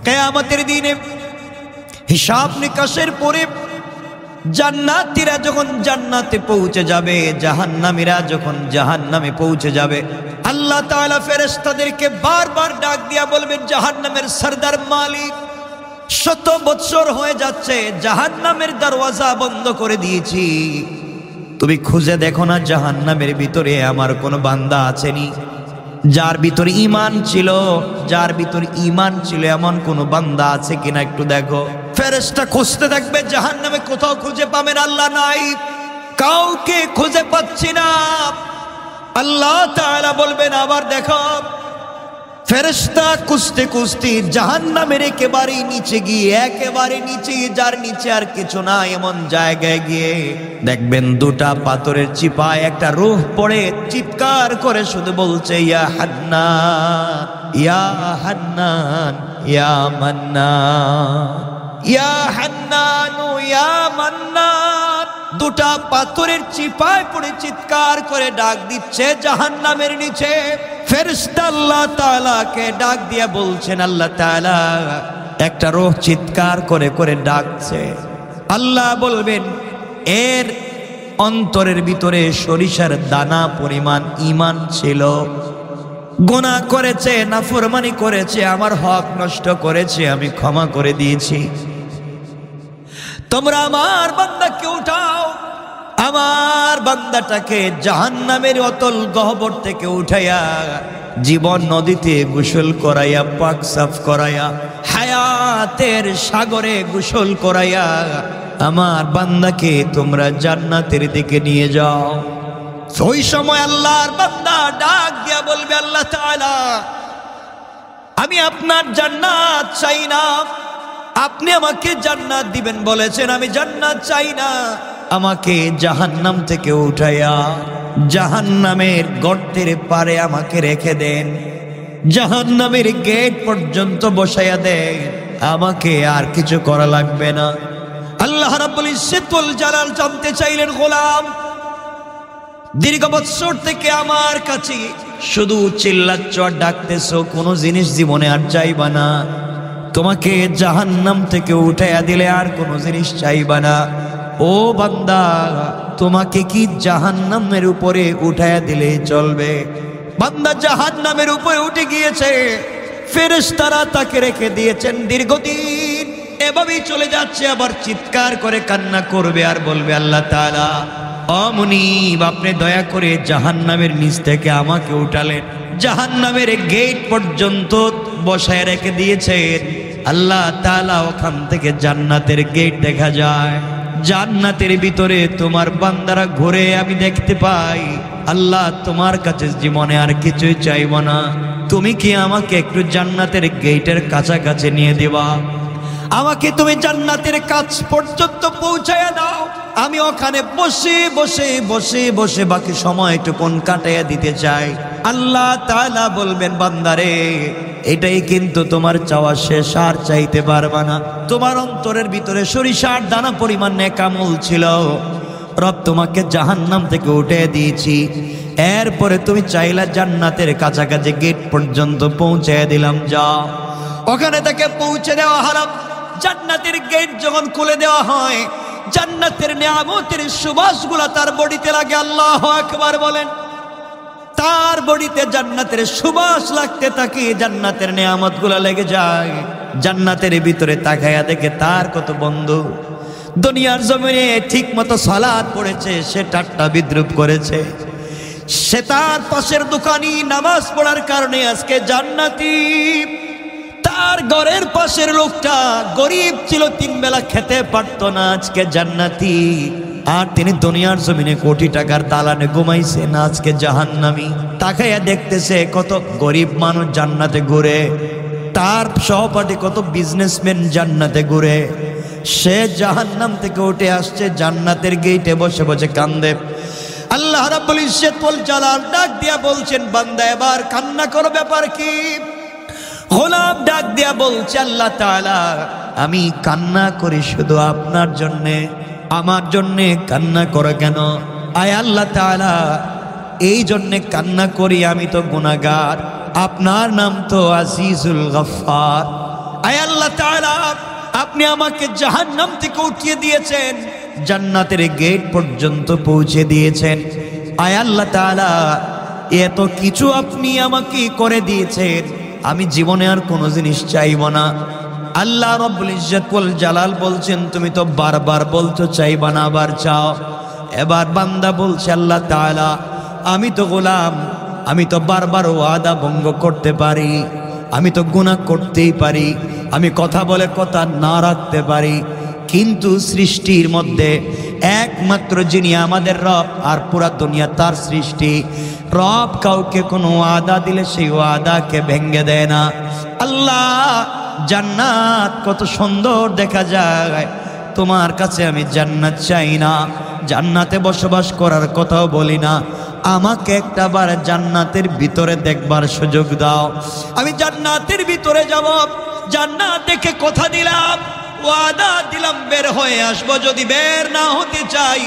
কিয়ামতের দিনে হিসাব নিকাশের পরে জান্নাতীরা যখন জান্নাতে পৌঁছে যাবে, জাহান্নামীরা যখন জাহান্নামে পৌঁছে যাবে, আল্লাহ তাআলা ফেরেশতাদেরকে বারবার ডাক দিয়া বলবেন, জাহান্নামের সরদার মালিক, 100 বছর হয়ে যাচ্ছে জাহান্নামের দরওয়াজা বন্ধ করে দিয়েছি, তুমি খুঁজে দেখো না জাহান্নামের ভিতরে আমার কোনো বান্দা আছেনি, যার ভিতরে ঈমান ছিল, যার ভিতরে ঈমান ছিল এমন কোনো বান্দা আছে কিনা একটু দেখো। ফেরেশতা খুঁজতে থাকবে, জাহান্নামে কোথাও খুঁজে পাবেন আল্লাহ নাই, কাউকে খুঁজে পাচ্ছি না। আল্লাহ তাআলা বলবেন আবার দেখো। ফেরেশতা খুঁজতে খুঁজতে জাহান্নামের একেবারে নিচে গিয়ে, একেবারে নিচে, যার নিচে আর কিছু না এমন জায়গায় গিয়ে দেখবেন দুটা পাথরের চিপায় একটা রূহ পড়ে চিৎকার করে শুধু বলছে, ইয়া হান্নান ইয়া হান্নান ইয়া মান্নান, ইয়া হান্নান ইয়া মান্নান। দুটা পাথরের চিপায় পড়ে চিৎকার করে ডাক দিচ্ছে জাহান্নামের নিচে। ফেরেশতা আল্লাহ তাআলাকে ডাক দিয়া বলছেন, আল্লাহ তাআলা একটা রূহ চিৎকার করে করে ডাকছে। আল্লাহ বলবেন, এর অন্তরের ভিতরে সরিষার দানা পরিমাণ ঈমান ছিল, গুনাহ করেছে, নাফরমানি করেছে, আমার হক নষ্ট করেছে, আমি ক্ষমা করে দিয়েছি, তোমরা আমার বান্দাকে উঠাও, আমার বান্দাটাকে জাহান্নামের অতল গহ্বর থেকে উঠাইয়া জীবন নদীতে গোসল করাইয়া, পাক সাফ করাইয়া, হায়াতের সাগরে গোসল করাইয়া আমার বান্দাকে তোমরা জান্নাতের দিকে নিয়ে যাও। ওই সময় আল্লাহর বান্দা ডাক দিয়া বলবে, আল্লাহ তাআলা আমি আপনার জান্নাত চাই না, আপনি আমাকে জান্নাত দিবেন বলেছেন, আমি জান্নাত চাই না, আমাকে জাহান্নাম থেকে উঠাইয়া জাহান্নামের গর্তের পারে আমাকে রেখে দেন, জাহান্নামের গেট পর্যন্ত বসাইয়া দেন, আমাকে আর কিছু করা লাগবে না। আল্লাহ রাব্বুল ইজ্জত ওয়াল জালাল জানতে চাইলেন, গোলাম দীর্ঘ বৎসর থেকে আমার কাছে শুধু চিল্লাচ্ছ আর ডাকতেছো, কোনো জিনিস জীবনে আর চাইবা না, তোমাকে জাহান্নাম থেকে উঠাইয়া দিলে আর কোনো জিনিস চাইবা না। ও বান্দা, তোমাকে কি জাহান্নামের উপরে উঠাইয়া দিলে চলবে? বান্দা জাহান্নামের উপরে উঠে গিয়েছে, ফেরেশতারা তাকে রেখে দিয়েছেন দীর্ঘদিন, এভাবেই চলে যাচ্ছে, আবার চিৎকার করে কান্না করবে আর বলবে, আল্লাহ তাআলা ও মুনিব, আপনি দয়া করে জাহান্নামের নিচ থেকে আমাকে উঠালেন, জাহান্নামের গেট পর্যন্ত বসায় রেখে দিয়েছেন। আল্লাহ তাআলা ওখান থেকে জান্নাতের গেট দেখা যায়, জান্নাতের ভিতরে তোমার বান্দারা ঘুরে আমি দেখতে পাই। আল্লাহ তোমার কাছে জীবনে আর কিছুই চাইব না, তুমি কি আমাকে একটু জান্নাতের গেটের কাছাকাছি নিয়ে দিবা, আমাকে তুমি জান্নাতের কাছ পর্যন্ত পৌঁছায়া দাও, আমি ওখানে বসে বসে বসে বসে বাকি সময়টুকুন কাটাইয়া দিতে চাই। আল্লাহ তাআলা বলবেন, বান্দারে এটাই কিন্তু তোমার চাওয়া শেষ, আর চাইতে পারবা না। তোমার অন্তরের ভিতরে সরিষার দানা পরিমাণ নেক আমল ছিল, রব তোমাকে জাহান্নাম থেকে উঠে দিয়েছি, এরপরে তুমি চাইলা জান্নাতের কাছাকাছি গেট পর্যন্ত পৌঁছায় দিলাম, যাও। ওখানে তাকে পৌঁছে দেওয়া হারাম। জান্নাতের গেট যখন খুলে দেওয়া হয়, জান্নাতের নিয়ামতের সুবাসগুলা তার বডিতে লাগে। আল্লাহু আকবার বলেন। তার বডিতে জান্নাতের সুবাস লাগতে থাকে, জান্নাতের নিয়ামতগুলা লেগে যায়। জান্নাতের ভিতরে তাকায়া দেখে তার কত বন্ধু দুনিয়ার জমিনে ঠিক মতো সালাত পড়েছে, সে ঠাট্টা বিদ্রুপ করেছে, সে তার পাশের দোকানি নামাজ পড়ার কারণে আজকে জান্নাতি। তার ঘরের পাশের লোকটা গরিব ছিল, 3 বেলা খেতে পারতো না, আজকে জান্নাতি। আর তিনি দুনিয়ার জমিনে কোটি টাকার দালানে ঘুমাইছেন, আজকে জাহান্নামী। তাকাইয়া দেখতেছে কত গরিব মানুষ জান্নাতে ঘুরে, তার সহপাঠী কত বিজনেসম্যান জান্নাতে ঘুরে, সে জাহান্নাম থেকে উঠে আসছে, জান্নাতের গেটে বসে বসে কান্দে। আল্লাহ রাব্বুল ইজ্জত ওয়াল জালাল ডাক দিয়া বলছেন, বান্দা এবার কান্না করো, ব্যাপার কি? গোলাম ডাক দিয়া বলছে, আল্লাহ তাআলা আমি কান্না করি শুধু আপনার জন্যে, আমার জন্যে কান্না করো কেন? আয় আল্লাহ তাআলা, এই জন্যে কান্না করি, আমি তো গুনাহগার, আপনার নাম তো আজিজুল গফফার, আয় আল্লাহ তাআলা, আপনি আমাকে জাহান্নাম থেকে উঠিয়ে দিয়েছেন, জান্নাতের গেট পর্যন্ত পৌঁছে দিয়েছেন। আয় আল্লাহ তাআলা, এত কিছু আপনি আমাকে করে দিয়েছেন, আমি জীবনে আর কোনো জিনিস চাইব না। আল্লাহ রাব্বুল ইজ্জত ওয়াল জালাল বলছেন, তুমি তো বারবার বলছো চাইবা না, আবার চাও। এবার বান্দা বলছে, আল্লাহ তাআলা, আমি তো গোলাম, আমি তো বারবার ওয়াদা ভঙ্গ করতে পারি, আমি তো গুনাহ করতেই পারি, আমি কথা বলে কথা না রাখতে পারি, কিন্তু সৃষ্টির মধ্যে একমাত্র যিনি আমাদের রব, আর পুরা দুনিয়া তার সৃষ্টি, রব কাউকে কোনো ওয়াদা দিলে সেই ওয়াদাকে ভেঙে দেয় না। আল্লাহ, জান্নাত কত সুন্দর দেখা যায়, তোমার কাছে আমি জান্নাত চাই না, জান্নাতে বসবাস করার কথাও বলি না, আমাকে একটাবার জান্নাতের ভিতরে দেখবার সুযোগ দাও, আমি জান্নাতের ভিতরে যাব, জান্নাত দেখে কথা দিলাম, ওয়াদা দিলাম বের হয়ে আসবো, যদি বের না হতে চাই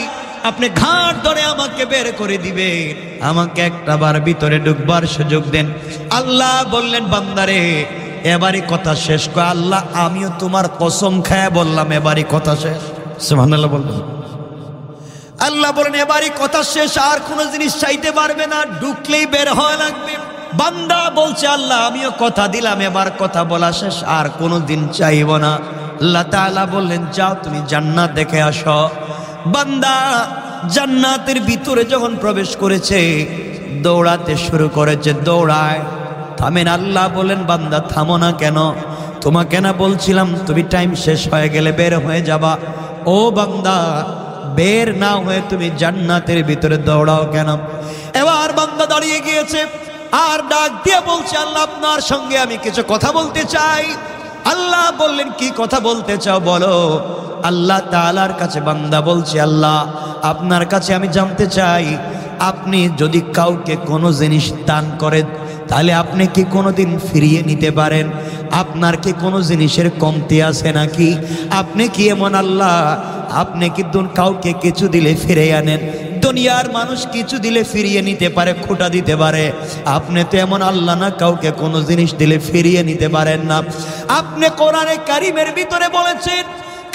আপনি ঘাট ধরে আমাকে বের করে দিবেন, আমাকে একটাবার ভিতরে ঢুকবার সুযোগ দেন। আল্লাহ বললেন, বান্দারে এবারই কথা শেষ। কয়, আল্লাহ আমিও তোমার কসম খায় বললাম এবারই কথা শেষ। সুবহানাল্লাহ বলবেন। আল্লাহ বলেন, এবারই কথা শেষ, আর কোনো জিনিস চাইতে পারবে না, ঢুকলেই বের হওয়া লাগবে। বান্দা বলছে, আল্লাহ আমিও কথা দিলাম, এবার কথা বলা শেষ, আর কোনো দিন চাইব না। আল্লাহ তাআলা বললেন, যাও তুমি জান্নাত দেখে আসো। বান্দা জান্নাতের ভিতরে যখন প্রবেশ করেছে, দৌড়াতে শুরু করেছে, দৌড়ায়। থামেন। আল্লাহ বলেন, বান্দা থামো না কেন? তোমাকে না বলছিলাম তুমি টাইম শেষ হয়ে গেলে বের হয়ে যাবা? ও বান্দা, বের না হয়ে তুমি জান্নাতের ভিতরে দৌড়াও কেন? এবার বান্দা দাঁড়িয়ে গিয়েছে, আর ডাক দিয়ে বলছে, আল্লাহ আপনার সঙ্গে আমি কিছু কথা বলতে চাই। আল্লাহ বললেন, কি কথা বলতে চাও বলো। আল্লাহ তাআলার কাছে বান্দা বলছে, আল্লাহ আপনার কাছে আমি জানতে চাই, আপনি যদি কাউকে কোনো জিনিস দান করেন তাহলে আপনি কি কোনোদিন ফিরিয়ে নিতে পারেন? আপনার কি কোনো জিনিসের কমতি আছে নাকি? আপনি কি এমন আল্লাহ, আপনি কি কাউকে কিছু দিলে ফিরে আনেন? দুনিয়ার মানুষ কিছু দিলে ফিরিয়ে নিতে পারে, খোঁটা দিতে পারে, আপনি তো এমন আল্লাহ না, কাউকে কোনো জিনিস দিলে ফিরিয়ে নিতে পারেন না। আপনি কোরআনে কারীমের ভিতরে বলেছেন,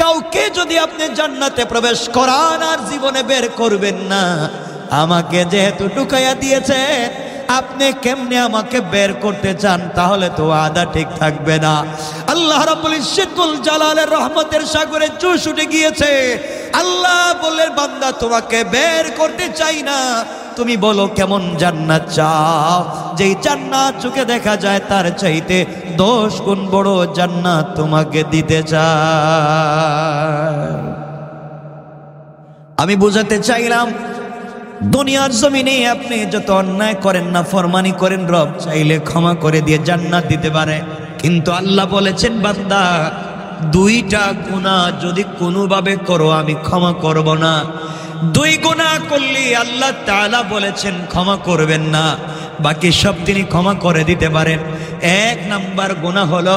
কাউকে যদি আপনি জান্নাতে প্রবেশ করান আর জীবনে বের করবেন না, আমাকে যেহেতু ঢুকাইয়া দিয়েছে, আপনি কেমনে আমাকে বের করতে চান? তাহলে তো ওয়াদা ঠিক থাকবে না। আল্লাহ রাব্বুল ইজ্জত ওয়াল জালালের রহমতের সাগরে জোশ উঠে গিয়েছে। আল্লাহ বললেন, বান্দা তোমাকে বের করতে চাই না, তুমি বলো কেমন জান্নাত চাও, যেই জান্নাত চোখে দেখা যায় তার চাইতে 10 গুণ বড় জান্নাত তোমাকে দিতে চাই। আমি বুঝাতে চাইলাম, দুনিয়ার জমিনে আপনি যত অন্যায় করেন না, ফরমানি করেন, রব চাইলে ক্ষমা করে দিয়ে জান্নাত দিতে পারে। কিন্তু আল্লাহ বলেছেন, বান্দা দুইটা গুনাহ যদি কোনোভাবে করো আমি ক্ষমা করব না। 2 গুনাহ করলে আল্লাহ তাআলা বলেছেন ক্ষমা করবেন না, বাকি সব তিনি ক্ষমা করে দিতে পারেন। 1 নাম্বার গুনাহ হলো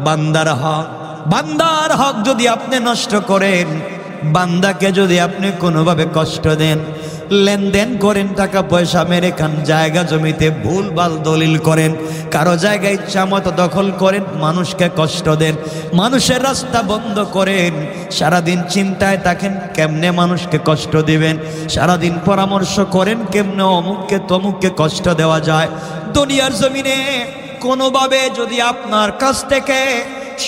বান্দার হক। বান্দার হক যদি আপনি নষ্ট করেন, বান্দাকে যদি আপনি কোনোভাবে কষ্ট দেন, লেনদেন করেন, টাকা পয়সা মেরে খান, জায়গা জমিতে ভুলভাল দলিল করেন, কারো জায়গায় ইচ্ছা মতো দখল করেন, মানুষকে কষ্ট দেন, মানুষের রাস্তা বন্ধ করেন, সারাদিন চিন্তায় থাকেন কেমনে মানুষকে কষ্ট দিবেন, সারাদিন পরামর্শ করেন কেমনে অমুককে তমুককে কষ্ট দেওয়া যায়। দুনিয়ার জমিনে কোনোভাবে যদি আপনার কাছ থেকে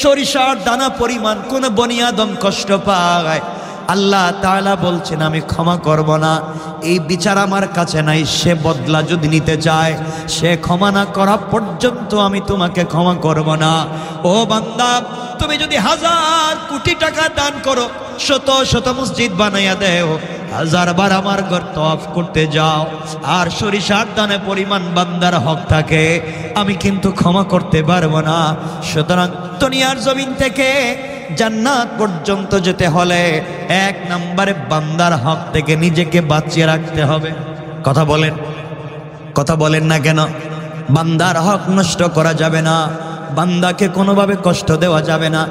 সরিষার দানা পরিমাণ কোন বনিয়াদম কষ্ট পায়, আল্লাহ তাআলা বলছেন আমি ক্ষমা করব না। এই বিচার আমার কাছে নাই, সে বদলা যদি নিতে চায়, সে ক্ষমা না করা পর্যন্ত আমি তোমাকে ক্ষমা করব না। ও বান্দা, তুমি যদি 1000 কোটি টাকা দান করো, শত শত মসজিদ বানাইয়া দেও, 1000 বার আমার ঘর তওয়াফ করতে যাও, আর সরিষার দানে পরিমাণ বান্দার হক থাকে, আমি কিন্তু ক্ষমা করতে পারবো না। সুতরাং দুনিয়ার জমিন থেকে জান্নাত পর্যন্ত যেতে হলে 1 নম্বরে বান্দার হক থেকে নিজেকে বাঁচিয়ে রাখতে হবে। কথা বলেন না কেন? বান্দার হক নষ্ট করা যাবে না, বান্দাকে কোনোভাবে কষ্ট দেওয়া যাবে না,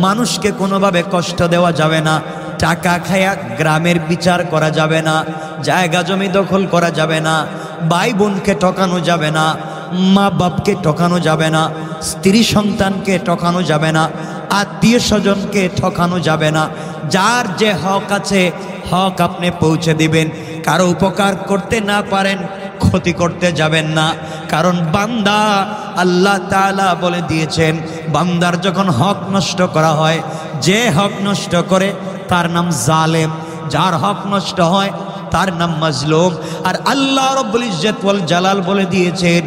মানুষকে কোনোভাবে কষ্ট দেওয়া যাবে না, টাকা খায়া গ্রামের বিচার করা যাবে না, জায়গা জমি দখল করা যাবে না, ভাই বোনকে ঠকানো যাবে না, মা বাপকে ঠকানো যাবে না, স্ত্রী সন্তানকে ঠকানো যাবে না, আত্মীয় স্বজনকে ঠকানো যাবে না। যার যে হক আছে হক আপনি পৌঁছে দিবেন। কারো উপকার করতে না পারেন ক্ষতি করতে যাবেন না, কারণ বান্দা আল্লাহ তাআলা বলে দিয়েছেন বান্দার যখন হক নষ্ট করা হয়, যে হক নষ্ট করে তার নাম জালেম, যার হক নষ্ট হয় তার নাম মাজলুম। আর আল্লাহ রাব্বুল ইজ্জত ওয়াল জালাল বলে দিয়েছেন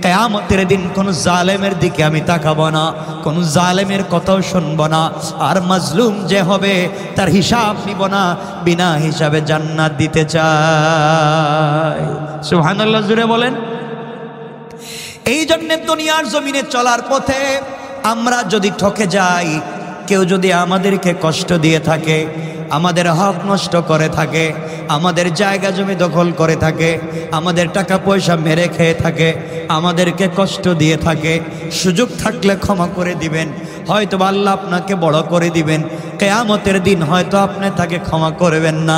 কিয়ামতের দিন কোন জালেমের দিকে আমি তাকাবো না, কোন জালেমের কথাও শুনবো না, আর মাজলুম যে হবে তার হিসাব নিব না, বিনা হিসাবে জান্নাত দিতে চাই। সুবহানাল্লাহ জুড়ে বলেন। এই জন্য দুনিয়ার জমিনে চলার পথে আমরা যদি ঠকে যাই, কেউ যদি আমাদেরকে কষ্ট দিয়ে থাকে, আমাদের হক নষ্ট করে থাকে, আমাদের জায়গা জমি দখল করে থাকে, আমাদের টাকা পয়সা মেরে খেয়ে থাকে, আমাদেরকে কষ্ট দিয়ে থাকে, সুযোগ থাকলে ক্ষমা করে দিবেন, হয়তো আল্লাহ আপনাকে বড় করে দিবেন। কিয়ামতের দিন হয়তো আপনি তাকে ক্ষমা করবেন না।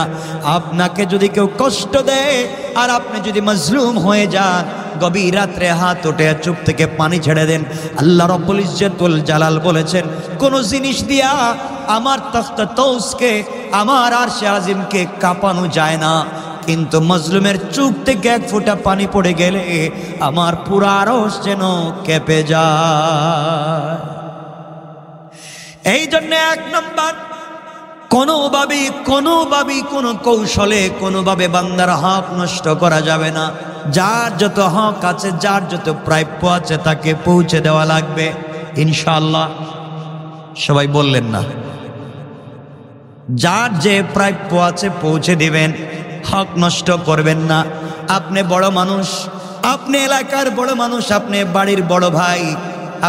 আপনাকে যদি কেউ কষ্ট দেয় আর আপনি যদি মাজলুম হয়ে যান, গভীর রাত্রে হাত উঠে চুপ থেকে পানি ছেড়ে দেন। আল্লাহ রাব্বুল ইজ্জত ওয়াল জালাল বলেছেন কোন জিনিস দিয়া আমার তখতে তৌসকে, আমার আরশে আজিমকে কাঁপানো যায় না, কিন্তু মাজলুমের চুপ থেকে এক ফোঁটা পানি পড়ে গেলে আমার পুরা আরশ যেন কেঁপে যায়। এই জন্য এক নম্বর, কোনোভাবেই কোনো কৌশলে কোনোভাবে বান্দার হক নষ্ট করা যাবে না। যার যত হক আছে, যার যত প্রাপ্য আছে তাকে পৌঁছে দেওয়া লাগবে ইনশাআল্লাহ। সবাই বললেন না? যার যে প্রাপ্য আছে পৌঁছে দিবেন, হক নষ্ট করবেন না। আপনি বড় মানুষ, আপনি এলাকার বড় মানুষ, আপনি বাড়ির বড় ভাই,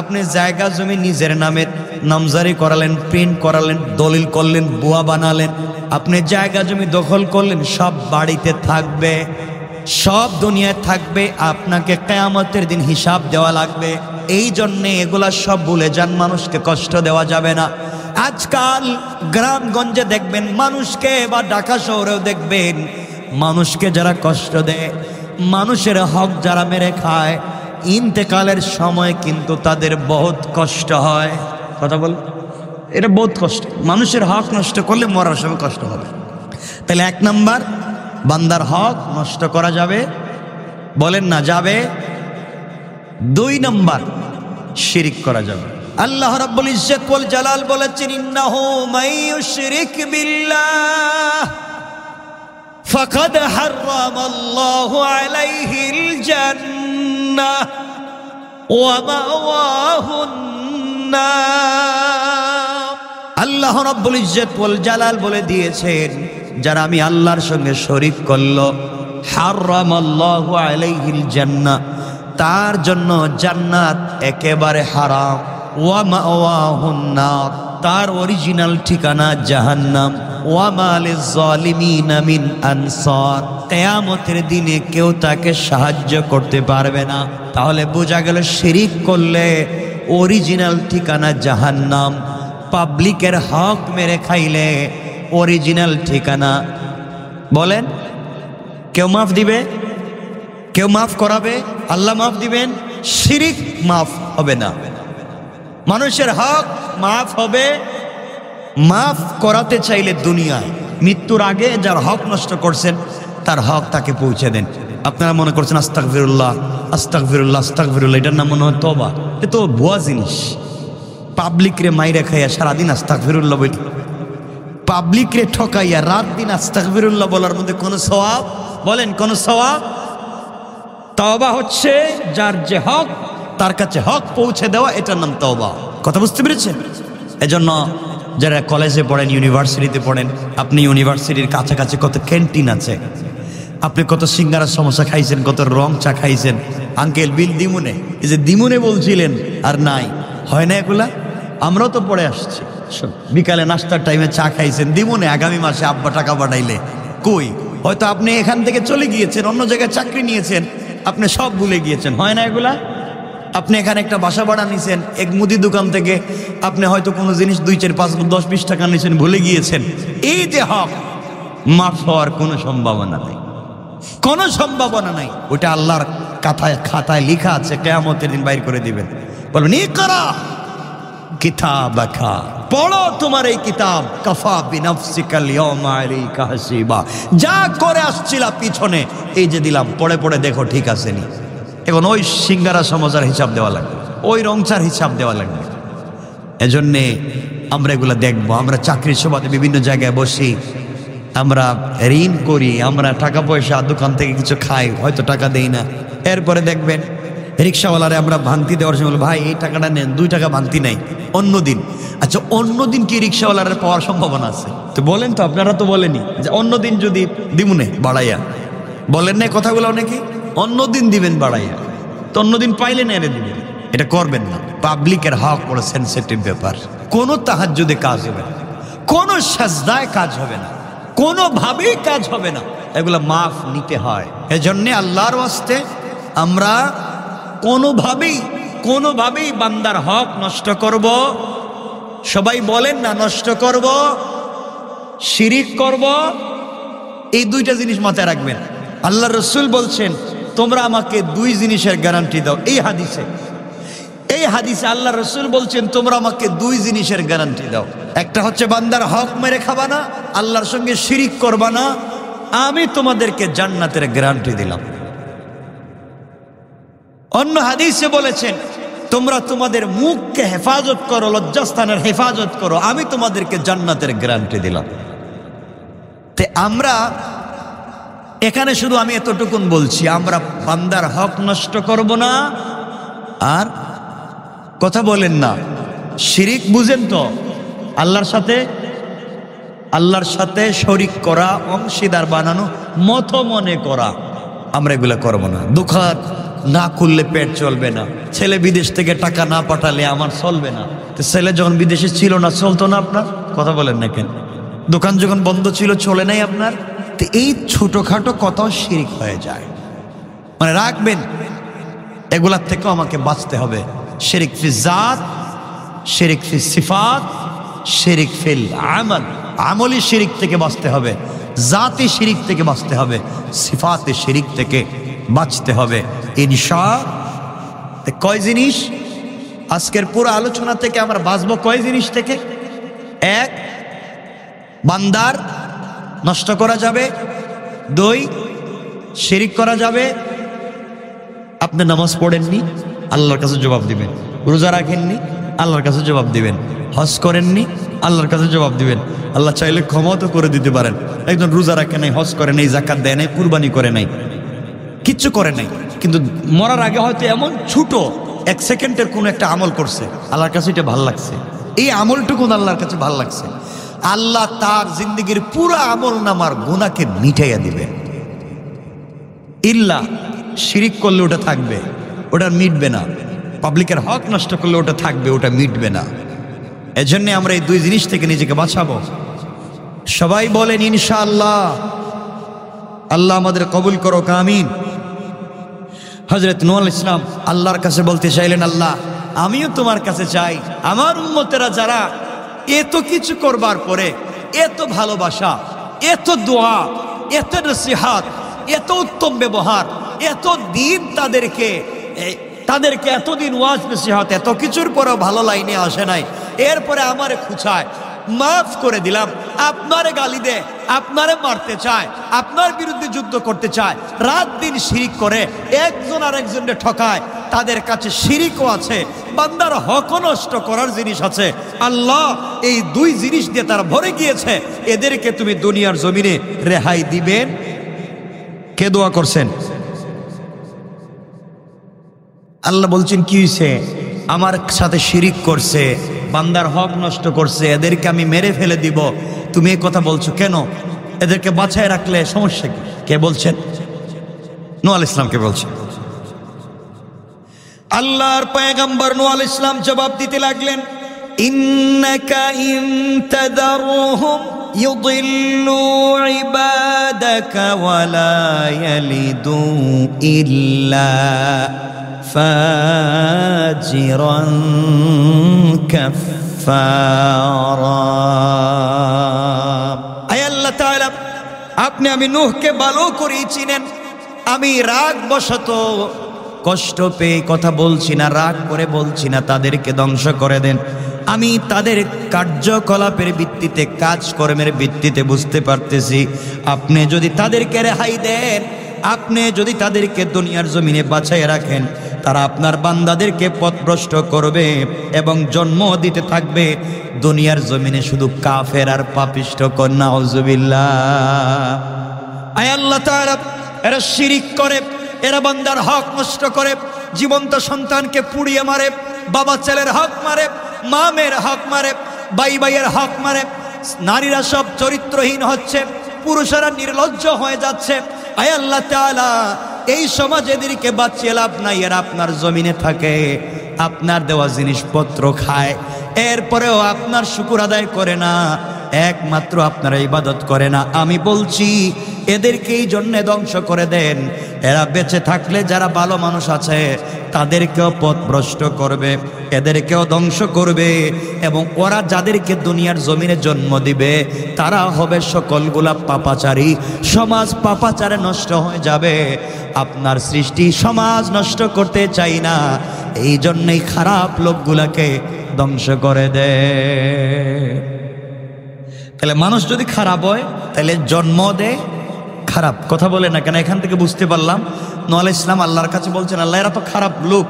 আপনি জায়গা জমি নিজের নামে নামজারি করালেন, প্রিন্ট করালেন, দলিল করলেন, বুয়া বানালেন, আপনি জায়গা জমি দখল করলেন, সব বাড়িতে থাকবে, সব দুনিয়ায় থাকবে, আপনাকে কিয়ামতের দিন হিসাব দেওয়া লাগবে। এই জন্যে এগুলা সব ভুলে যান, মানুষকে কষ্ট দেওয়া যাবে না। আজকাল গ্রামগঞ্জে দেখবেন মানুষকে, বা ঢাকা শহরেও দেখবেন মানুষকে যারা কষ্ট দেয়, মানুষের হক যারা মেরে খায়, ইন্তেকালের সময় কিন্তু তাদের বহুত কষ্ট হয়। কথা বল, এটা বহুত কষ্ট। মানুষের হক নষ্ট করলে মরার সময় কষ্ট হবে। তাহলে এক নাম্বার, বান্দার হক নষ্ট করা যাবে, বলেন না যাবে। দুই নাম্বার, শিরিক করা যাবে। আল্লাহ রাব্বুল ইজ্জত ওয়াল জালাল বলেছেন ইন্নাহু মাইয়ুশরিক বিল্লাহ ফাকাদ হারামাল্লাহু আলাইহিল জান্নাহ ওয়া মাওয়াহুন নার। আল্লাহ রাব্বুল ইজ্জত ওয়াল জালাল বলে দিয়েছেন যারা আমি আল্লাহর সঙ্গে শরীক করলো, হারামাল্লাহু আলাইহিল জান্নাহ, তার জন্য জান্নাত একেবারে হারাম। ওয়া মাওয়াহুন নার, তার অরিজিনাল ঠিকানা জাহান্নাম। ওয়া মা লিয-যালিমিনা মিন আনসার, কিয়ামতের দিনে কেউ তাকে সাহায্য করতে পারবে না। তাহলে বোঝা গেল শিরিক করলে অরিজিনাল ঠিকানা জাহান্নাম, পাবলিকের হক মেরে খাইলে অরিজিনাল ঠিকানা। বলেন, কেউ মাফ দিবে? কেউ মাফ করাবে? আল্লাহ মাফ দিবেন? শিরিক মাফ হবে না। মানুষের হক মাফ হবে, মাফ করাতে চাইলে দুনিয়ায় মৃত্যুর আগে যার হক নষ্ট করছেন তার হক তাকে পৌঁছে দেন। আপনারা মনে করছেন আস্তাগফিরুল্লাহ আস্তাগফিরুল্লাহ আস্তাগফিরুল্লাহ, এটার নাম মনে হয় তওবা। এ তো ভুয়া জিনিস। পাবলিক রে মাইরা খাইয়া সারাদিন আস্তাগফিরুল্লাহ বলি, পাবলিক রে ঠকাইয়া রাত দিন আস্তাগফিরুল্লাহ বলার মধ্যে কোনো সওয়াব? বলেন কোন সওয়াব? তওবা হচ্ছে যার যে হক তার কাছে হক পৌঁছে দেওয়া, এটার নাম তওবা। কথা বুঝতে পেরেছেন? এজন্য যারা কলেজে পড়েন, ইউনিভার্সিটিতে পড়েন, আপনি ইউনিভার্সিটির কাছাকাছি কত ক্যান্টিন আছে, আপনি কত সিঙ্গারার সমস্যা খাইছেন, কত রং চা খাইছেন। আঙ্কেল বিল দিমুনে, এই যে দিমুনে বলছিলেন আর নাই, হয় না এগুলা? আমরাও তো পড়ে আসছি। বিকালে নাস্তার টাইমে চা খাইছেন দিমুনে, আগামী মাসে আব্বা টাকা পাঠাইলে কই? হয়তো আপনি এখান থেকে চলে গিয়েছেন, অন্য জায়গায় চাকরি নিয়েছেন, আপনি সব ভুলে গিয়েছেন। হয় না এগুলা? আপনি এখানে একটা বাসা ভাড়া নিয়েছেন, এক মুদি দোকান থেকে আপনি হয়তো কোনো জিনিস 2, 4, 5, 10, 20 টাকা নিয়েছেন, ভুলে গিয়েছেন। এই যে হক, মাফ হওয়ার কোনো সম্ভাবনা নেই, কোনো সম্ভাবনা নাই। ওটা আল্লাহর খাতায় লেখা আছে কিয়ামতের দিন বাইর করে দিবেন। বলবেন ইকরা কিতাবাকা, পড়ো তোমার এই কিতাব, কাফা বিনাফসিকাল ইয়াউমা আলাইকা হাসিবা। যা করে আসছিলা পিছনে এই যে দিলাম, পড়ে পড়ে দেখো ঠিক আছে নি। এখন ওই সিঙ্গারা সমোসার হিসাব দেওয়া লাগবে, ওই রংচার হিসাব দেওয়া লাগবে। এজন্যে আমরা এগুলো দেখবো। আমরা চাকরির সুবাদে বিভিন্ন জায়গায় বসি, আমরা ঋণ করি, আমরা টাকা পয়সা দোকান থেকে কিছু খাই, হয়তো টাকা দেই না। এরপরে দেখবেন রিক্সাওয়ালারে আমরা ভাঙতি দেওয়ার সময় ভাই এই টাকাটা নেন, 2 টাকা ভাঙতি নাই অন্যদিন। আচ্ছা অন্যদিন কি রিক্সাওয়ালারে পাওয়ার সম্ভাবনা আছে? তো বলেন তো, আপনারা তো বলেনি যে অন্যদিন যদি দিমুনে বাড়াইয়া, বলেন না কথাগুলো অনেকে, অন্যদিন দিবেন বাড়াইয়া, তো অন্যদিন পাইলে না এনে দিবেন। এটা করবেন না, পাবলিকের হক বড় সেন্সিটিভ ব্যাপার। কোনো তাহাজ্জুদে কাজ হবে না, কোনো সাজদায় কাজ হবে না, কোনোভাবেই কাজ হবে না, এগুলো মাফ নিতে হয়। এজন্য আল্লাহর ওয়াস্তে আমরা কোনোভাবেই বান্দার হক নষ্ট করব, সবাই বলেন না, নষ্ট করব, শিরিক করব, এই 2টা জিনিস মাথায় রাখবেন। আল্লাহ রসুল বলছেন তোমরা আমাকে 2 জিনিসের গ্যারান্টি দাও। এই হাদিসে আল্লাহ রসুল বলছেন তোমরা আমাকে 2 জিনিসের গ্যারান্টি দাও। একটা হচ্ছে বান্দার হক মেরে খাবা না, আল্লাহর সঙ্গে শিরিক করবা না, আমি তোমাদেরকে জান্নাতের গ্যারান্টি দিলাম। অন্য হাদিসে বলেছেন তোমরা তোমাদের মুখকে হেফাজত করো, লজ্জাস্থানের হেফাজত করো, আমি তোমাদেরকে জান্নাতের গ্যারান্টি দিলাম। তে আমরা এখানে শুধু আমি এতটুকুন বলছি, আমরা বান্দার হক নষ্ট করব না। আর কথা বলেন না, শিরিক বুঝেন তো, আল্লাহর সাথে শরিক করা, অংশীদার বানানো, মত মনে করা, আমরা এগুলো করব না। দোকান না খুললে পেট চলবে না, ছেলে বিদেশ থেকে টাকা না পাঠালে আমার চলবে না। তো ছেলে যখন বিদেশে ছিল না, চলতো না আপনার? কথা বলেন না কেন? দোকান যখন বন্ধ ছিল, চলে নাই আপনার? তো এই ছোটখাটো কথাও শিরিক হয়ে যায়। মানে রাখবেন, এগুলার থেকেও আমাকে বাঁচতে হবে। শিরিক ফি জাত, শিরিক ফি সিফাত, শিরিক ফিল আমাল। আমলি শিরিক থেকে বাঁচতে হবে, জাতি শিরিক থেকে বাঁচতে হবে, সিফাতে শিরিক থেকে বাঁচতে হবে ইনশাআল্লাহ। কয় জিনিস আজকের পুরো আলোচনা থেকে আমরা বাঁচবো? কয় জিনিস থেকে? 1, বান্দার নষ্ট করা যাবে। 2, শিরিক করা যাবে। আপনি নামাজ পড়েননি, আল্লাহর কাছে জবাব দিবেন। রোজা রাখেননি, আল্লাহর কাছে জবাব দিবেন। হজ করেননি, আল্লাহর কাছে জবাব দিবেন। আল্লাহ চাইলে ক্ষমাও তো করে দিতে পারেন। একজন রোজা রাখে নাই, হজ করে নাই, যাকাত দেয় নাই, কুরবানি করে নাই, কিচ্ছু করে নাই, কিন্তু মরার আগে হয়তো এমন ছোট 1 সেকেন্ডের কোনো একটা আমল করছে, আল্লাহর কাছে এটা ভাল লাগছে। এই আমলটুকু আল্লাহর কাছে ভাল লাগছে, আল্লাহ তার জিন্দগির পুরো আমল নামার গুনাহকে মিটাইয়া দিবে। ইল্লা শিরিক করলে ওটা থাকবে, ওটা মিটবে না। পাবলিকের হক নষ্ট করলে ওটা থাকবে, ওটা মিটবে না। এজন্য আমরা এই 2 জিনিস থেকে নিজেকে বাঁচাবো। সবাই বলেন ইনশাআল্লাহ। আল্লাহ আমাদের কবুল করো, আমিন। হযরত নূহ আলাইহিস সালাম আল্লাহর কাছে বলতে চাইলেন, আল্লাহ আমিও তোমার কাছে চাই, আমার উম্মতেরা যারা এত কিছু করবার পরে এত ভালোবাসা, এত দোয়া, এত নসিহত, এত উত্তম ব্যবহার, এত দিন তাদেরকে এতদিন ওয়াজ নসিহত, এত কিছুর পরেও ভালো লাইনে আসে নাই, এরপরে আমারে খুঁচায়, মাফ করে দিলাম, আপনারে গালি দে, আপনারে মারতে চায়, আপনার বিরুদ্ধে যুদ্ধ করতে চায়, রাত দিন শিরিক করে, একজন আর একজনকে ঠকায়, তাদের কাছে শিরিকও আছে, বান্দার হক নষ্ট করার জিনিস আছে। আল্লাহ এই 2 জিনিস দিয়ে তারা ভরে গিয়েছে, এদেরকে তুমি দুনিয়ার জমিনে রেহাই দিবেন? কে দোয়া করছেন? আল্লাহ বলছেন কি হয়েছে? আমার সাথে শিরিক করছে, বান্দার হক নষ্ট করছে, এদেরকে আমি মেরে ফেলে দিব। তুমি এই কথা বলছো কেন? এদেরকে বাঁচায় রাখলে সমস্যা কি? কে বলছেন? নূহ আলাইহিস সালামকে বলছেন। আল্লাহর পয়গম্বর নূহ আলাইহিস সালাম জবাব দিতে লাগলেন, ইন্নাকা ইন তাদারহুম ইউদিল্লু ইবাদাকা ওয়া লা ইয়ালিদু ইল্লা ফাজিরান কাফফারা। আয় আল্লাহ তাআলা, আপনি আমি নূহকে ভালো করে চিনেন। আমি রাগ বশত কষ্ট পেয়ে কথা বলছি না, রাগ করে বলছি না, তাদেরকে ধ্বংস করে দেন। আমি তাদের কার্যকলাপের ভিত্তিতে, কাজকর্মের ভিত্তিতে বুঝতে পারতেছি আপনি যদি তাদেরকে রেহাই দেন, আপনি যদি তাদেরকে দুনিয়ার জমিনে বাঁচায় রাখেন, তারা আপনার বান্দাদেরকে পথভ্রষ্ট করবে এবং জন্ম দিতে থাকবে দুনিয়ার জমিনে শুধু কাফের আর পাপিষ্ঠ। কন্যা নাউজুবিল্লাহ। আয় আল্লাহ তাআলা, এরা শিরিক করে, এরা বান্দার হক নষ্ট করে, জীবন্ত সন্তানকে পুড়িয়ে মারে, বাবা ছেলের হক মারে, মা মেয়ের হক মারে, ভাই ভাইয়ের হক মারে, নারীরা সব চরিত্রহীন হচ্ছে, পুরুষেরা নির্লজ্জ হয়ে যাচ্ছে। আয় আল্লাহ তাআলা, এই সমাজ এদেরকে বাঁচিয়ে লাভ নাই, এরা আপনার জমিনে থাকে, আপনার দেওয়া জিনিসপত্র খায়, এরপরেও আপনার শুকর আদায় করে না, একমাত্র আপনার ইবাদত করে না। আমি বলছি এদেরকে এই জন্যে ধ্বংস করে দেন। এরা বেঁচে থাকলে যারা ভালো মানুষ আছে তাদেরকেও পথভ্রষ্ট করবে, এদেরকেও ধ্বংস করবে, এবং ওরা যাদেরকে দুনিয়ার জমিনে জন্ম দিবে তারা হবে সকলগুলা পাপাচারী। সমাজ পাপাচারে নষ্ট হয়ে যাবে। আপনার সৃষ্টি সমাজ নষ্ট করতে চাই না, এই জন্যই খারাপ লোকগুলাকে ধ্বংস করে দেয়। তাহলে মানুষ যদি খারাপ হয় তাহলে জন্ম দেয় খারাপ। কথা বলে না কেন? এখান থেকে বুঝতে পারলাম নূহ আলাইহিস সালাম আল্লাহর কাছে বলছেন, আল্লাহ এরা তো খারাপ লোক,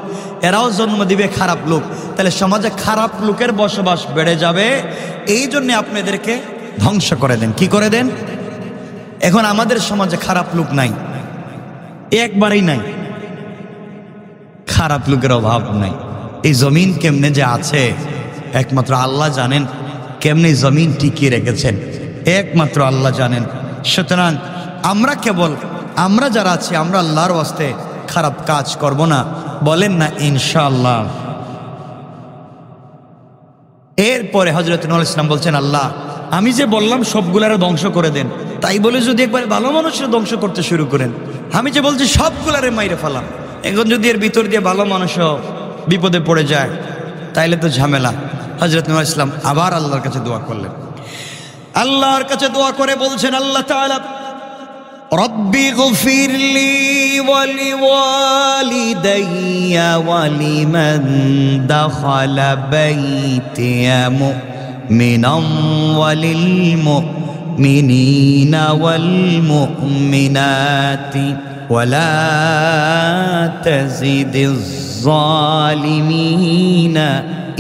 এরাও জন্ম দিবে খারাপ লোক, তাহলে সমাজে খারাপ লোকের বসবাস বেড়ে যাবে, এই জন্য আপনি এদেরকে ধ্বংস করে দেন। কি করে দেন? এখন আমাদের সমাজে খারাপ লোক নাই, একবারেই নাই, খারাপ লোকের অভাব নাই। এই জমিন কেমনে যে আছে একমাত্র আল্লাহ জানেন, কেমনে জমিন টিকিয়ে রেখেছেন একমাত্র আল্লাহ জানেন। সুতরাং আমরা যারা আছি আমরা আল্লাহর ওয়াস্তে খারাপ কাজ করব না, বলেন না ইনশাআল্লাহ। এরপরে হযরত নূহ আলাইহিস সালাম বলছেন, আল্লাহ আমি যে বললাম সবগুলারে ধ্বংস করে দেন, তাই বলে যদি একবার ভালো মানুষের ধ্বংস করতে শুরু করেন, আমি যে বলছি সবগুলারে মাইরে ফেলাম, এখন যদি এর ভিতর দিয়ে ভালো মানুষও বিপদে পড়ে যায় তাইলে তো ঝামেলা। হযরত নূহ আলাইহিস সালাম আবার আল্লাহর কাছে দোয়া করলেন। আল্লাহর কাছে দোয়া করে বলছেন, আল্লাহ তাআলা রব্বি গফিরলি ওয়ালি ওয়ালিদাইয়া ওয়ালিমান দাখালা বাইতিয়া মুমিনান ওয়ালিল মুমিনিনা ওয়াল মুমিনাতি ওয়ালা তাজিদিজ জালিমিনা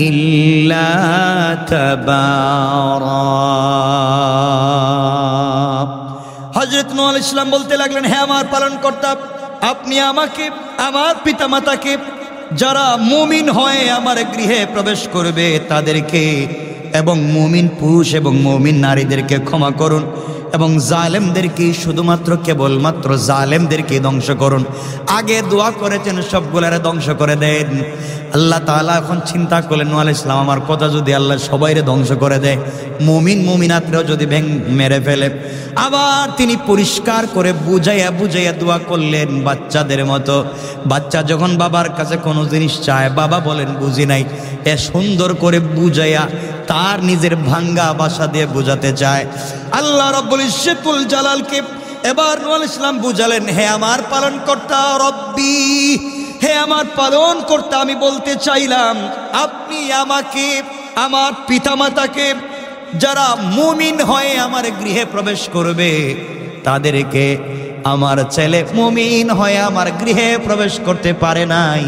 ইল্লা তাবারা। হযরত নূহ আলাইহিস সালাম বলতে লাগলেন, হে আমার পালনকর্তা, আপনি আমাকে, আমার পিতামাতাকে, যারা মুমিন হয়ে আমার গৃহে প্রবেশ করবে তাদেরকে, এবং মুমিন পুরুষ এবং মুমিন নারীদেরকে ক্ষমা করুন, এবং জালেমদেরকে, শুধুমাত্র কেবলমাত্র জালেমদেরকে ধ্বংস করুন। আগে দোয়া করেছেন সবগুলারে ধ্বংস করে দেন। আল্লাহ তাআলা এখন চিন্তা করলেন, নূহ আলাইহিস সালাম আমার কথা যদি আল্লাহ সবাইরে ধ্বংস করে দেয়, মুমিন মুমিনাতরেও যদি মেরে ফেলে, আবার তিনি পরিষ্কার করে বুঝাইয়া দোয়া করলেন বাচ্চাদের মতো। বাচ্চা যখন বাবার কাছে কোনো জিনিস চায়, বাবা বলেন বুঝি নাই, এ সুন্দর করে বুঝাইয়া তার নিজের ভাঙ্গা ভাষা দিয়ে বোঝাতে চায়। আল্লাহ রাব্বুল ইজ্জতুল জালালকে এবার নূহ আলাইহিস সালাম বুঝালেন, হে আমার পালনকর্তা রব্বি, হে আমার পালনকর্তা, আমি বলতে চাইলাম আপনি আমাকে, আমার পিতামাতাকে, যারা মুমিন হয়ে আমার গৃহে প্রবেশ করবে তাদেরকে, আমার ছেলে মুমিন হয়ে আমার গৃহে প্রবেশ করতে পারে নাই,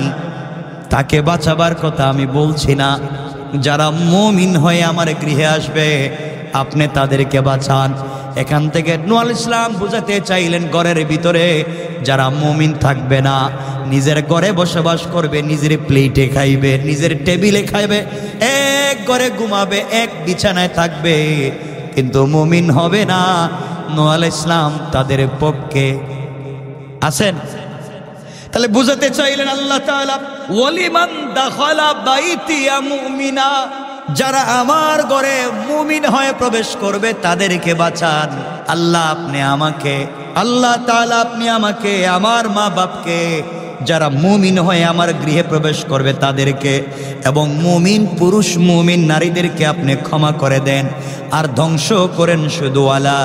তাকে বাঁচাবার কথা আমি বলছি না, যারা মুমিন হয়ে আমার গৃহে আসবে আপনি তাদেরকে বাঁচান। এখান থেকে নূহ আলাইহিস সালাম বুঝাতে চাইলেন, ঘরের ভিতরে যারা মুমিন থাকবে না, নিজের ঘরে বসবাস করবে, নিজের প্লেটে খাইবে, নিজের টেবিলে খাইবে, এক ঘরে ঘুমাবে, এক বিছানায় থাকবে, কিন্তু মুমিন হবে না, নূহ আলাইহিস সালাম তাদের পক্ষে আছেন। তাহলে বুঝাতে চাইলেন আল্লাহ তাআলা, ওয়ালিমান দাখালা বাইতিয়া মুমিনা, যারা আমার ঘরে মুমিন হয়ে প্রবেশ করবে তাদেরকে বাঁচান। আল্লাহ আপনি আমাকে, আল্লাহ তাআলা আপনি আমাকে, আমার মা বাপকে, যারা মুমিন হয়ে আমার গৃহে প্রবেশ করবে তাদেরকে, এবং মুমিন পুরুষ মুমিন নারীদেরকে আপনি ক্ষমা করে দেন, আর ধ্বংস করেন শুধু ওয়ালা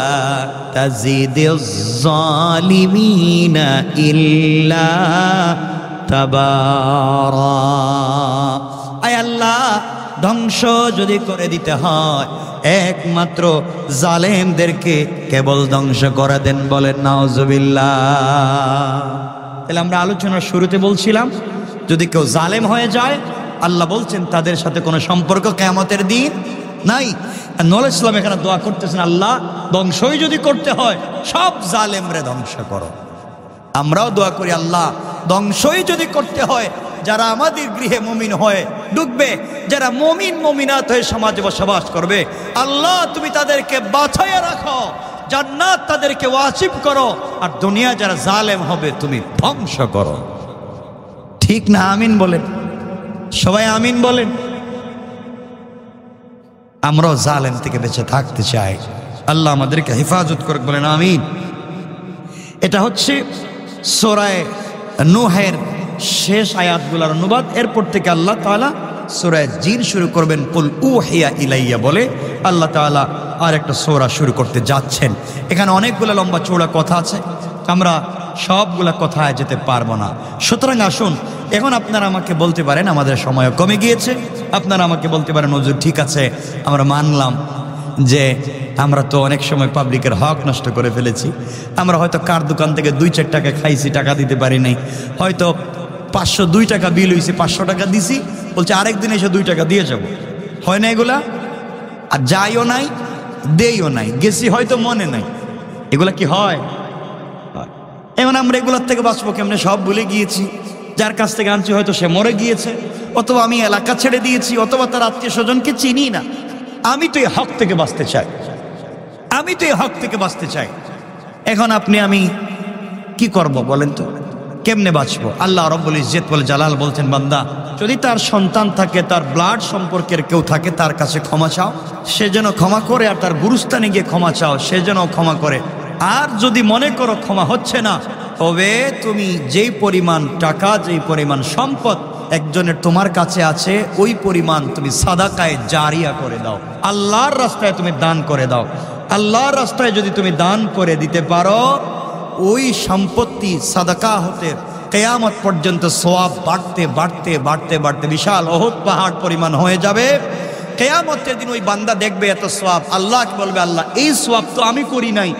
তাজিদিজ জালিমিনা ইল্লা তাবারা। আয় আল্লাহ, ধ্বংস যদি করে দিতে হয় একমাত্র জালেমদেরকে কেবল ধ্বংস করে দেন, বলেন নাউজুবিল্লাহ। তাহলে আমরা আলোচনার শুরুতে বলছিলাম যদি কেউ জালেম হয়ে যায় আল্লাহ বলছেন তাদের সাথে কোনো সম্পর্ক কিয়ামতের দিন নাই। নূর ইসলাম এখানে দোয়া করতেছেন, আল্লাহ ধ্বংসই যদি করতে হয় সব জালেমরে ধ্বংস করো। আমরাও দোয়া করি, আল্লাহ ধ্বংসই যদি করতে হয় যারা আমাদের গৃহে মুমিন হয়ে ঢুকবে, যারা মুমিন মুমিনাত হয়ে সমাজে বসবাস করবে, আল্লাহ তুমি তাদেরকে বাঁচাইয়া রাখো, জান্নাত তাদেরকে ওয়াজিব করো, আর দুনিয়া যারা জালেম হবে তুমি ধ্বংস করো। ঠিক না? আমিন বলেন সবাই, আমিন বলেন। আমরাও জালেম থেকে বেঁচে থাকতে চাই, আল্লাহ আমাদেরকে হেফাজত করুক, বলেন আমিন। এটা হচ্ছে সূরা নূহের শেষ আয়াতগুলোর অনুবাদ। এরপর থেকে আল্লাহ তাআলা সূরা জিন শুরু করবেন, কুল উহিয়া ইলাইয়া বলে আল্লাহ তাআলা আর একটা সূরা শুরু করতে যাচ্ছেন। এখানে অনেকগুলো লম্বা চৌড়া কথা আছে, আমরা সবগুলা কথায় যেতে পারবো না। সুতরাং আসুন, এখন আপনারা আমাকে বলতে পারেন, আমাদের সময় কমে গিয়েছে, আপনারা আমাকে বলতে পারেন হুজুর ঠিক আছে আমরা মানলাম যে আমরা তো অনেক সময় পাবলিকের হক নষ্ট করে ফেলেছি, আমরা হয়তো কার দোকান থেকে 2-4 টাকা খাইছি, টাকা দিতে পারি নাই, হয়তো 502 টাকা বিল হয়েছে, 500 টাকা দিছি, বলছে আরেকদিন এসে 2 টাকা দিয়ে যাব। হয় না এগুলা? আর যাইও নাই দেইও নাই, গেছি হয়তো মনে নাই, এগুলা কি হয়? এখন আমরা এগুলোর থেকে বাঁচবো কেমনে? সব ভুলে গিয়েছি, যার কাছ থেকে আনছি হয়তো সে মরে গিয়েছে, অথবা আমি এলাকা ছেড়ে দিয়েছি, অথবা তার আত্মীয় স্বজনকে চিনি না। আমি তো এই হক থেকে বাঁচতে চাই, আমি তো এই হক থেকে বাঁচতে চাই। এখন আপনি আমি কি করব বলেন তো? কেমনে বাঁচবো? আল্লাহ রব্বুল ইজ্জত ওয়াল জালাল বলছেন, বান্দা যদি তার সন্তান থাকে, তার ব্লাড সম্পর্কের কেউ থাকে, তার কাছে ক্ষমা চাও, সে যেন ক্ষমা করে, আর তার গুরুস্থানে গিয়ে ক্ষমা চাও, সে যেন ক্ষমা করে। আর যদি মনে করো ক্ষমা হচ্ছে না, তবে তুমি যেই পরিমাণ টাকা, যেই পরিমাণ সম্পদ একজনের তোমার কাছে আছে, ওই পরিমাণ তুমি সাদাকায়ে জারিয়া করে দাও, আল্লাহর রাস্তায় তুমি দান করে দাও। আল্লাহর রাস্তায় যদি তুমি দান করে দিতে পারো, ওই সম্পত্তি সাদাকা হতে কিয়ামত পর্যন্ত সওয়াব বাড়তে বাড়তে বাড়তে বাড়তে বিশাল উহুদ পাহাড় পরিমাণ হয়ে যাবে। কিয়ামতের দিন ওই বান্দা দেখবে এত সওয়াব, আল্লাহকে বলবে, আল্লাহ এই সওয়াব তো আমি করি নাই,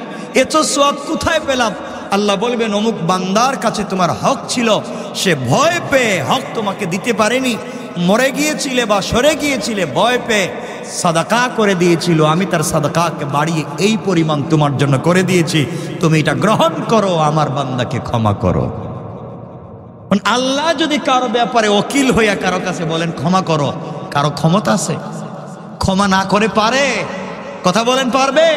এত সওয়াব কোথায় পেলাম? আল্লাহ বলবেন, অমুক বান্দার কাছে তোমার হক ছিল, সে ভয় পেয়ে হক তোমাকে দিতে পারেনি, মরে গিয়েছিলে বা সরে গিয়েছিলে, ভয় পেয়ে সাদাকা করে দিয়েছিল, আমি তার সাদাকাকে বাড়িয়ে এই পরিমাণ তোমার জন্য করে দিয়েছি, তুমি এটা গ্রহণ করো, আমার বান্দাকে ক্ষমা করো। আল্লাহ যদি কারো ব্যাপারে ওকিল হইয়া কারো কাছে বলেন ক্ষমা করো, কারো ক্ষমতা আছে? ক্ষমা না করে পারে? কথা বলেন, পারবে?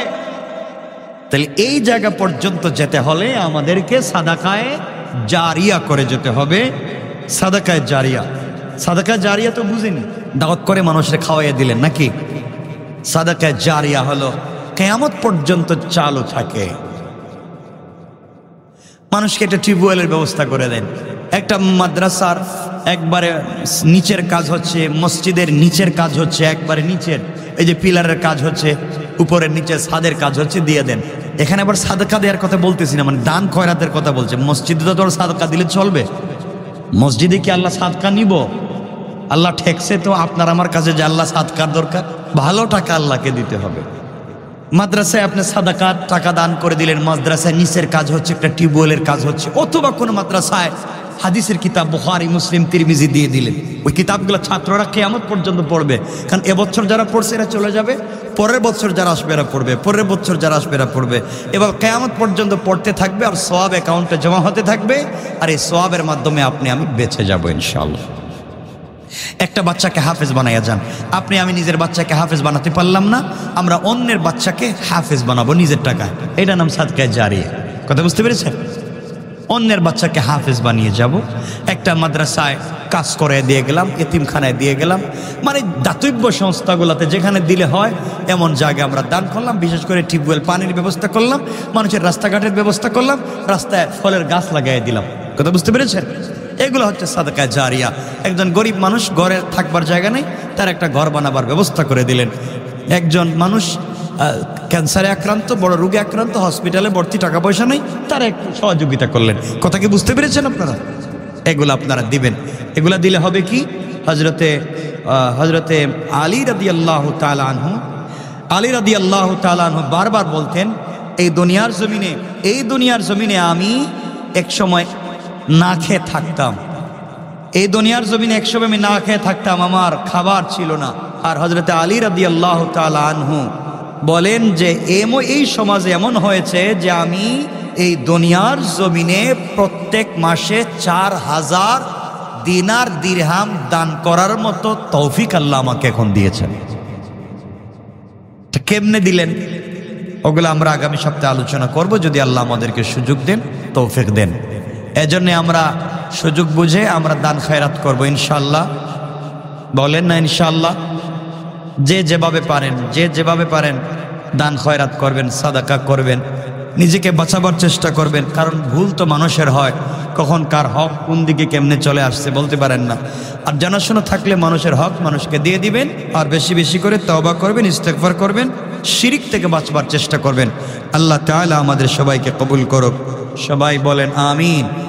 তাহলে এই জায়গা পর্যন্ত যেতে হলে আমাদেরকে সাদাকায়ে জারিয়া করে যেতে হবে। সাদাকায়ে জারিয়া, সাদাকায়ে জারিয়া তো বুঝিনি, দাওয়াত করে মানুষের খাওয়াইয়া দিলেন নাকি? সাদাকায়ে জারিয়া হলো কিয়ামত পর্যন্ত চালু থাকে। মানুষকে একটা টিউবওয়েলের ব্যবস্থা করে দেন, একটা মাদ্রাসার একবারে নিচের কাজ হচ্ছে, মসজিদের নিচের কাজ হচ্ছে, একবারে নিচের এই যে পিলারের কাজ হচ্ছে, উপরের নিচে ছাদের কাজ হচ্ছে, দিয়ে দেন। এখানে আবার সাদকা দেওয়ার কথা বলতেছি না, মানে দান খয়রাতের কথা বলছে। মসজিদে তো সাদকা দিলে চলবে? মসজিদে কি আল্লাহ সাদকা নিব? আল্লাহ ঠেকছে তো আপনার আমার কাছে যে আল্লাহ সাদকার দরকার? ভালো টাকা আল্লাহকে দিতে হবে। মাদ্রাসায় আপনি সাদাকা টাকা দান করে দিলেন, মাদ্রাসায় নিচের কাজ হচ্ছে, একটা টিউবওয়েলের কাজ হচ্ছে, অথবা কোনো মাদ্রাসায় হাদিসের কিতাব বুখারী, মুসলিম, তিরমিজি দিয়ে দিলেন। ওই কিতাবগুলো ছাত্ররা কিয়ামত পর্যন্ত পড়বে, কারণ এবছর যারা পড়ছে এরা চলে যাবে, পরের বছর যারা আসবে এরা পড়বে, পরের বছর যারা আসবে এরা পড়বে, এবার কিয়ামত পর্যন্ত পড়তে থাকবে, আর সওয়াব অ্যাকাউন্টে জমা হতে থাকবে, আর এই সওয়াবের মাধ্যমে আপনি আমি বেঁচে যাবো ইনশাআল্লাহ। একটা বাচ্চাকে হাফেজ বানাইয়া যান, আপনি আমি নিজের বাচ্চাকে হাফেজ বানাতে পারলাম না, আমরা অন্যের বাচ্চাকে হাফেজ বানাবো নিজের টাকায়, এটা নাম সাদকায়ে জারিয়া। কথা বুঝতে পেরেছেন? অন্যের বাচ্চাকে হাফেজ বানিয়ে যাব, একটা মাদ্রাসায় কাজ করে দিয়ে গেলাম, এতিমখানায় দিয়ে গেলাম, মানে দাতব্য সংস্থাগুলোতে যেখানে দিলে হয় এমন জায়গায় আমরা দান করলাম। বিশেষ করে টিউবওয়েল, পানির ব্যবস্থা করলাম, মানুষের রাস্তাঘাটের ব্যবস্থা করলাম, রাস্তায় ফলের গাছ লাগাই দিলাম। কথা বুঝতে পেরেছেন? এগুলো হচ্ছে সাদকায়ে জারিয়া। একজন গরিব মানুষ, ঘরে থাকবার জায়গা নেই, তার একটা ঘর বানাবার ব্যবস্থা করে দিলেন। একজন মানুষ ক্যান্সারে আক্রান্ত, বড় রোগে আক্রান্ত, হসপিটালে ভর্তি, টাকা পয়সা নেই, তার একটু সহযোগিতা করলেন। কথা কি বুঝতে পেরেছেন আপনারা? এগুলো আপনারা দিবেন। এগুলা দিলে হবে কি, হজরতে আলী রাদিয়াল্লাহু তাআলা আনহু বারবার বলতেন, এই দুনিয়ার জমিনে আমি এক সময় না খেয়ে থাকতাম, এই দুনিয়ার জমিনে এক সময় আমি না খেয়ে থাকতাম, আমার খাবার ছিল না। আর হজরতে আলী রাদিয়াল্লাহু তাআলা আনহু বলেন যে এই সমাজে এমন হয়েছে যে আমি এই দুনিয়ার জমিনে প্রত্যেক মাসে 4000 দিনার দিরহাম দান করার মতো তৌফিক আল্লাহ আমাকে এখন দিয়েছেন। কেমনে দিলেন ওগুলো আমরা আগামী সপ্তাহে আলোচনা করব, যদি আল্লাহ আমাদেরকে সুযোগ দেন, তৌফিক দেন। এজন্য আমরা সুযোগ বুঝে আমরা দান খয়রাত করব ইনশাআল্লাহ। বলেন না ইনশাআল্লাহ? যে যেভাবে পারেন দান খয়রাত করবেন, সাদাকা করবেন, নিজেকে বাঁচাবার চেষ্টা করবেন। কারণ ভুল তো মানুষের হয়, কখন কার হক কোন দিকে কেমনে চলে আসছে বলতে পারেন না। আর জানাশোনা থাকলে মানুষের হক মানুষকে দিয়ে দিবেন। আর বেশি বেশি করে তওবা করবেন, ইস্তেগফার করবেন, শিরিক থেকে বাঁচবার চেষ্টা করবেন। আল্লাহ তাআলা আমাদের সবাইকে কবুল করুক। সবাই বলেন আমিন।